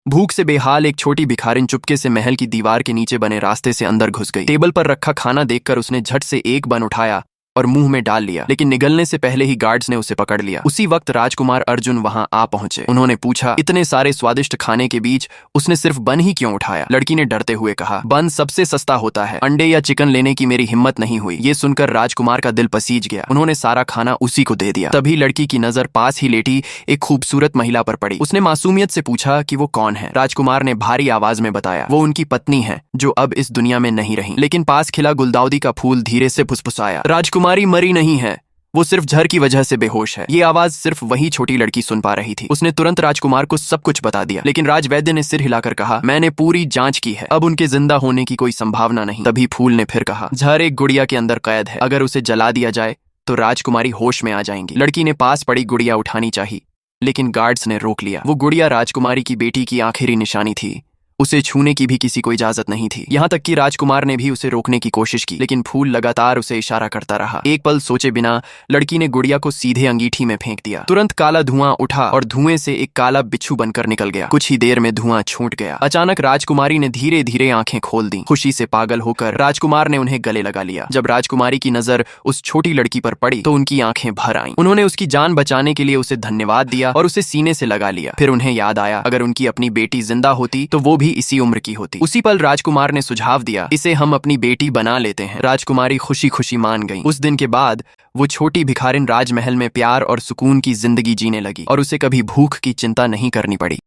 भूख से बेहाल एक छोटी भिखारिन चुपके से महल की दीवार के नीचे बने रास्ते से अंदर घुस गई। टेबल पर रखा खाना देखकर उसने झट से एक बन उठाया और मुंह में डाल लिया, लेकिन निगलने से पहले ही गार्ड्स ने उसे पकड़ लिया। उसी वक्त राजकुमार अर्जुन वहां आ पहुंचे। उन्होंने पूछा, इतने सारे स्वादिष्ट खाने के बीच उसने सिर्फ बन ही क्यों उठाया? लड़की ने डरते हुए कहा, बन सबसे सस्ता होता है, अंडे या चिकन लेने की मेरी हिम्मत नहीं हुई। ये सुनकर राजकुमार का दिल पसीज गया। उन्होंने सारा खाना उसी को दे दिया। तभी लड़की की नजर पास ही लेटी एक खूबसूरत महिला पर पड़ी। उसने मासूमियत से पूछा कि वो कौन है। राजकुमार ने भारी आवाज में बताया, वो उनकी पत्नी है जो अब इस दुनिया में नहीं रही। लेकिन पास खिला गुलदाउदी का फूल धीरे से फुसफुसाया, राजकुमारी मरी नहीं है, वो सिर्फ जहर की वजह से बेहोश है। ये आवाज सिर्फ वही छोटी लड़की सुन पा रही थी। उसने तुरंत राजकुमार को सब कुछ बता दिया, लेकिन राजवैद्य ने सिर हिलाकर कहा, मैंने पूरी जांच की है, अब उनके जिंदा होने की कोई संभावना नहीं। तभी फूल ने फिर कहा, जहर एक गुड़िया के अंदर कैद है, अगर उसे जला दिया जाए तो राजकुमारी होश में आ जाएंगी। लड़की ने पास पड़ी गुड़िया उठानी चाही, लेकिन गार्ड्स ने रोक लिया। वो गुड़िया राजकुमारी की बेटी की आखिरी निशानी थी, उसे छूने की भी किसी को इजाजत नहीं थी। यहाँ तक कि राजकुमार ने भी उसे रोकने की कोशिश की, लेकिन फूल लगातार उसे इशारा करता रहा। एक पल सोचे बिना लड़की ने गुड़िया को सीधे अंगीठी में फेंक दिया। तुरंत काला धुआं उठा और धुएं से एक काला बिच्छू बनकर निकल गया। कुछ ही देर में धुआं छूट गया। अचानक राजकुमारी ने धीरे धीरे आंखें खोल दी। खुशी से पागल होकर राजकुमार ने उन्हें गले लगा लिया। जब राजकुमारी की नजर उस छोटी लड़की पर पड़ी तो उनकी आंखें भर आईं। उन्होंने उसकी जान बचाने के लिए उसे धन्यवाद दिया और उसे सीने से लगा लिया। फिर उन्हें याद आया, अगर उनकी अपनी बेटी जिंदा होती तो वो भी इसी उम्र की होती। उसी पल राजकुमार ने सुझाव दिया, इसे हम अपनी बेटी बना लेते हैं। राजकुमारी खुशी खुशी मान गई। उस दिन के बाद वो छोटी भिखारिन राजमहल में प्यार और सुकून की जिंदगी जीने लगी और उसे कभी भूख की चिंता नहीं करनी पड़ी।